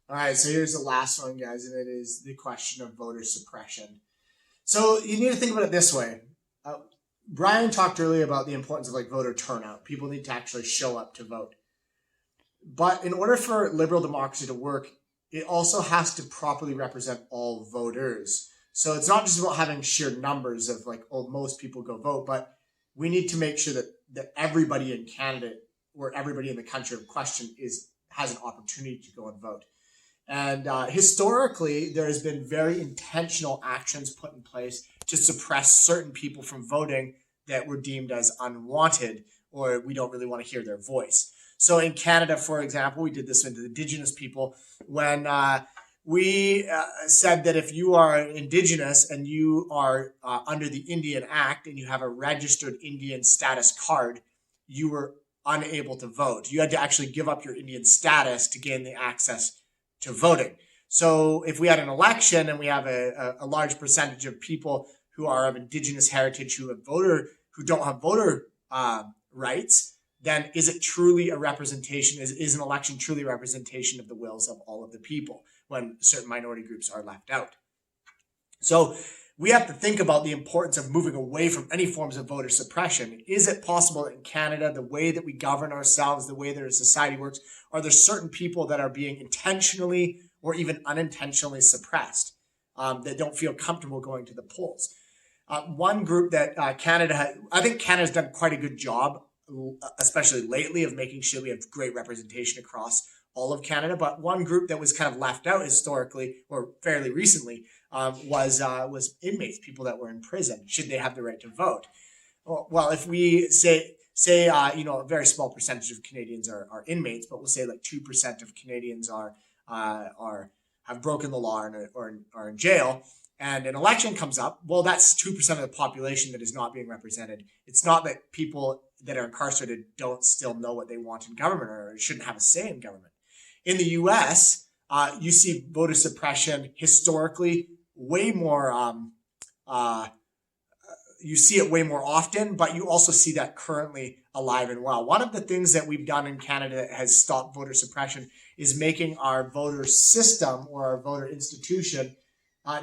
All right, so here's the last one, guys, and it is the question of voter suppression. So you need to think about it this way. Uh, Brian talked earlier about the importance of like voter turnout. People need to actually show up to vote. But in order for liberal democracy to work, it also has to properly represent all voters. So it's not just about having sheer numbers of like, oh, most people go vote, but we need to make sure that everybody in Canada or everybody in the country of question has an opportunity to go and vote. And historically, there has been very intentional actions put in place to suppress certain people from voting that were deemed as unwanted, or we don't really want to hear their voice. So in Canada, for example, we did this with the Indigenous people when we said that if you are Indigenous and you are under the Indian Act and you have a registered Indian status card, you were unable to vote. You had to actually give up your Indian status to gain the access to voting. So if we had an election and we have a large percentage of people who are of Indigenous heritage who don't have voter rights, then is it truly a representation? Is an election truly a representation of the wills of all of the people when certain minority groups are left out? So we have to think about the importance of moving away from any forms of voter suppression. Is it possible in Canada, the way that we govern ourselves, the way that our society works, are there certain people that are being intentionally or even unintentionally suppressed that don't feel comfortable going to the polls? One group that I think Canada's done quite a good job, especially lately, of making sure we have great representation across all of Canada. But one group that was kind of left out historically or fairly recently was inmates, people that were in prison. Should they have the right to vote? Well, if we say a very small percentage of Canadians are inmates, but we'll say like 2% of Canadians have broken the law or are in jail, and an election comes up, well, that's 2% of the population that is not being represented. It's not that people that are incarcerated don't still know what they want in government or shouldn't have a say in government. In the U.S., you see voter suppression historically way more. You see it way more often, but you also see that currently alive and well. One of the things that we've done in Canada that has stopped voter suppression is making our voter system or our voter institution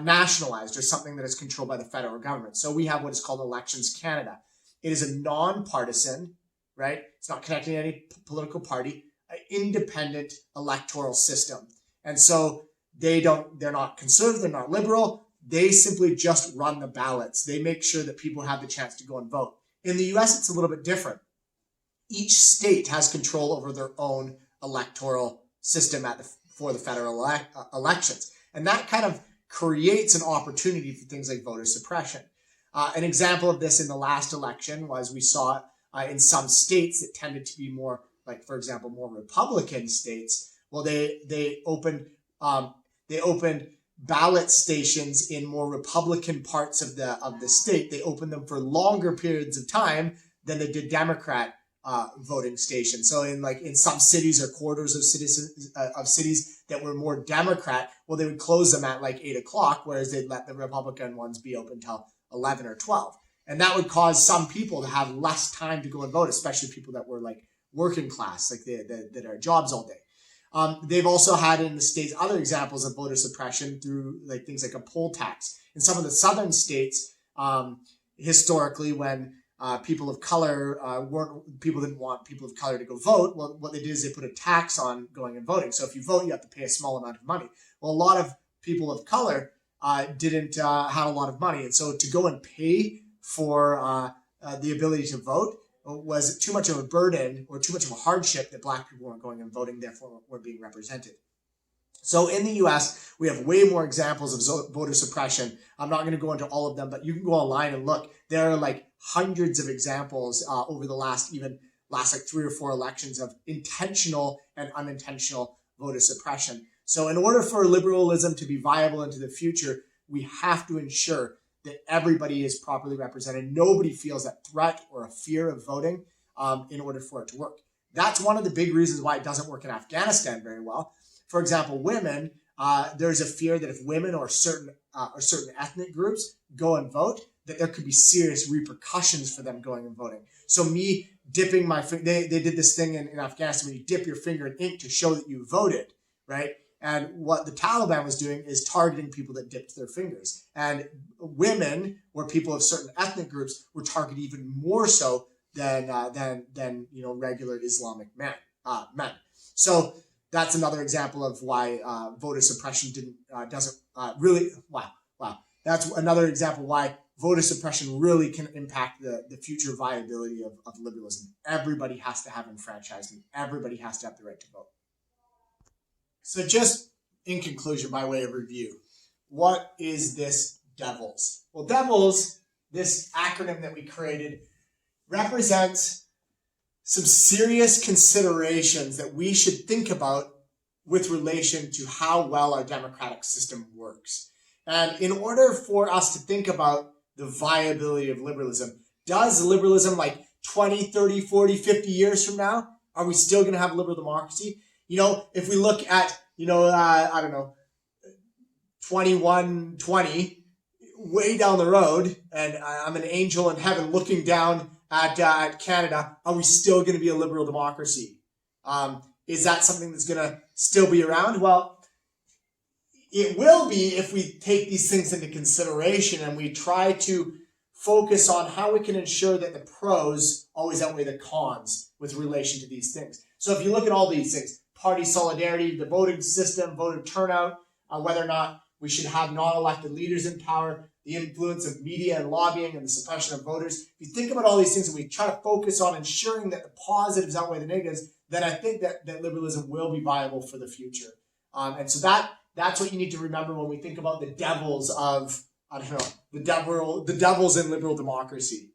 nationalized, or something that is controlled by the federal government. So we have what is called Elections Canada. It is a non-partisan, right? It's not connected to any political party, independent electoral system. And so they're not conservative, they're not liberal. They simply just run the ballots. They make sure that people have the chance to go and vote. In the US, it's a little bit different. Each state has control over their own electoral system for the federal elections. And that kind of creates an opportunity for things like voter suppression. An example of this in the last election was we saw in some states that tended to be more, like, for example, more Republican states. Well, they opened ballot stations in more Republican parts of the state. They opened them for longer periods of time than they did Democrat voting stations. So in some cities or quarters of cities that were more Democrat, well, they would close them at like 8 o'clock, whereas they'd let the Republican ones be open till 11 or 12. And that would cause some people to have less time to go and vote, especially people that were like working class, like that are jobs all day. They've also had in the states other examples of voter suppression through like things like a poll tax. In some of the southern states, historically, when people of color people didn't want people of color to go vote, well, what they did is they put a tax on going and voting. So if you vote, you have to pay a small amount of money. Well, a lot of people of color didn't have a lot of money, and so to go and pay for the ability to vote was too much of a burden or too much of a hardship that Black people weren't going and voting, therefore weren't being represented. So in the US, we have way more examples of voter suppression. I'm not going to go into all of them, but you can go online and look. There are like hundreds of examples over the last like 3 or 4 elections of intentional and unintentional voter suppression. So in order for liberalism to be viable into the future, we have to ensure that everybody is properly represented. Nobody feels that threat or a fear of voting in order for it to work. That's one of the big reasons why it doesn't work in Afghanistan very well. For example, women, there's a fear that if women or certain ethnic groups go and vote, that there could be serious repercussions for them going and voting. So me dipping my finger, they did this thing in Afghanistan when you dip your finger in ink to show that you voted, right? And what the Taliban was doing is targeting people that dipped their fingers. And women or people of certain ethnic groups were targeted even more so than regular Islamic men. So that's another example of why voter suppression doesn't really. Wow. That's another example why voter suppression really can impact the future viability of liberalism. Everybody has to have enfranchisement. Everybody has to have the right to vote. So just in conclusion, by way of review, what is this DEVILS? Well, DEVILS, this acronym that we created, represents some serious considerations that we should think about with relation to how well our democratic system works. And in order for us to think about the viability of liberalism, does liberalism like 20, 30, 40, 50 years from now, are we still going to have liberal democracy? If we look at, 2120, way down the road, and I'm an angel in heaven looking down at Canada, are we still going to be a liberal democracy? Is that something that's going to still be around? Well, it will be if we take these things into consideration and we try to focus on how we can ensure that the pros always outweigh the cons with relation to these things. So if you look at all these things, party solidarity, the voting system, voter turnout, whether or not we should have non-elected leaders in power, the influence of media and lobbying, and the suppression of voters. If you think about all these things and we try to focus on ensuring that the positives outweigh the negatives, then I think that liberalism will be viable for the future. And so that's what you need to remember when we think about the devils of, the devils in liberal democracy.